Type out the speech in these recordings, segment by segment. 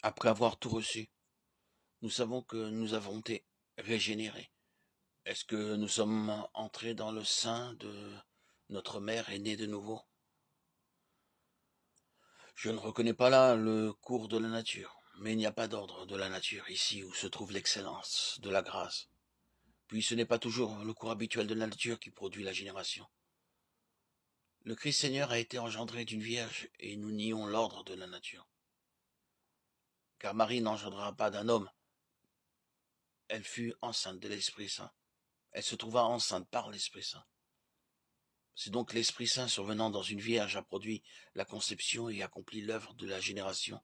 Après avoir tout reçu, nous savons que nous avons été régénérés. Est-ce que nous sommes entrés dans le sein de notre mère et nés de nouveau? Je ne reconnais pas là le cours de la nature, mais il n'y a pas d'ordre de la nature ici où se trouve l'excellence de la grâce. Puis ce n'est pas toujours le cours habituel de la nature qui produit la génération. Le Christ Seigneur a été engendré d'une vierge et nous nions l'ordre de la nature. Car Marie n'engendra pas d'un homme, elle fut enceinte de l'Esprit Saint. Elle se trouva enceinte par l'Esprit Saint. C'est donc l'Esprit Saint survenant dans une vierge a produit la conception et accompli l'œuvre de la génération.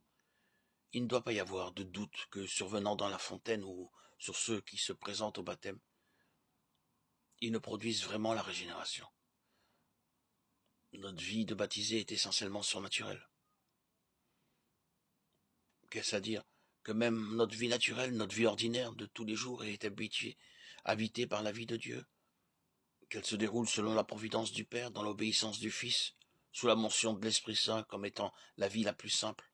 Il ne doit pas y avoir de doute que survenant dans la fontaine ou sur ceux qui se présentent au baptême, ils ne produisent vraiment la régénération. Notre vie de baptisé est essentiellement surnaturelle. Qu'est-ce à dire? Que même notre vie naturelle, notre vie ordinaire de tous les jours est habitée par la vie de Dieu, qu'elle se déroule selon la providence du Père, dans l'obéissance du Fils, sous la mention de l'Esprit Saint comme étant la vie la plus simple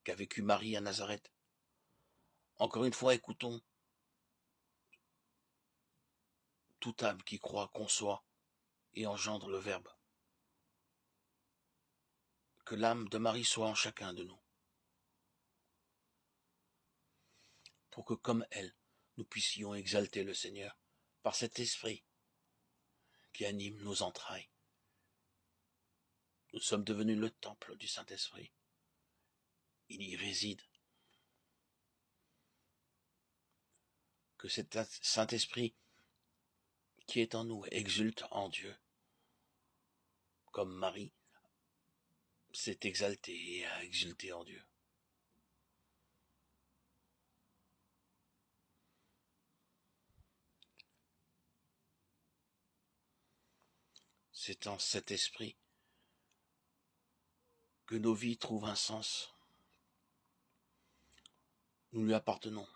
qu'a vécue Marie à Nazareth. Encore une fois, écoutons, toute âme qui croit conçoit et engendre le Verbe. Que l'âme de Marie soit en chacun de nous, pour que comme elle, nous puissions exalter le Seigneur par cet esprit qui anime nos entrailles. Nous sommes devenus le temple du Saint-Esprit. Il y réside. Que cet Saint-Esprit qui est en nous exulte en Dieu, comme Marie s'est exaltée et a exulté en Dieu. C'est en cet esprit que nos vies trouvent un sens. Nous lui appartenons,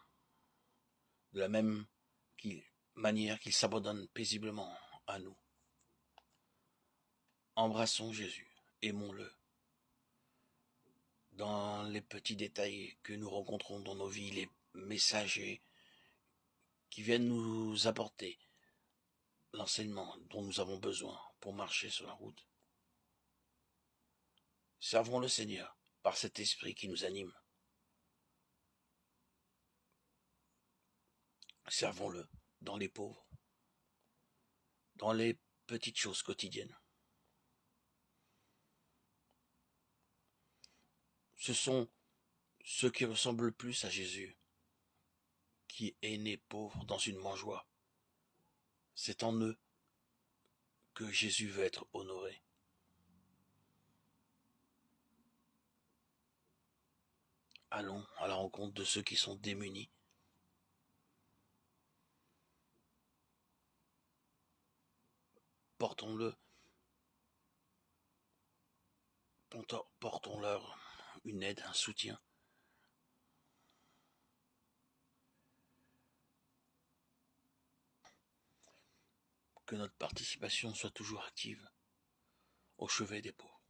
de la même manière qu'il s'abandonne paisiblement à nous. Embrassons Jésus, aimons-le. Dans les petits détails que nous rencontrons dans nos vies, les messagers qui viennent nous apporter l'enseignement dont nous avons besoin pour marcher sur la route. Servons le Seigneur par cet esprit qui nous anime. Servons-le dans les pauvres, dans les petites choses quotidiennes. Ce sont ceux qui ressemblent le plus à Jésus, qui est né pauvre dans une mangeoire. C'est en eux que Jésus veut être honoré. Allons à la rencontre de ceux qui sont démunis. Portons-leur une aide, un soutien. Que notre participation soit toujours active au chevet des pauvres.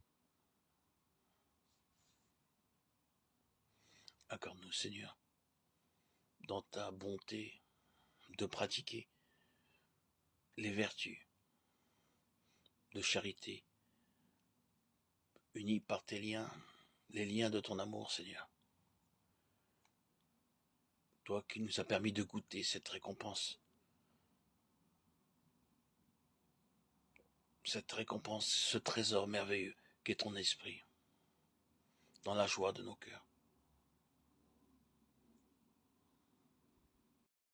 Accorde-nous, Seigneur, dans ta bonté, de pratiquer les vertus de charité, unies par tes liens, les liens de ton amour, Seigneur. Toi qui nous as permis de goûter cette récompense, ce trésor merveilleux qu'est ton esprit, dans la joie de nos cœurs.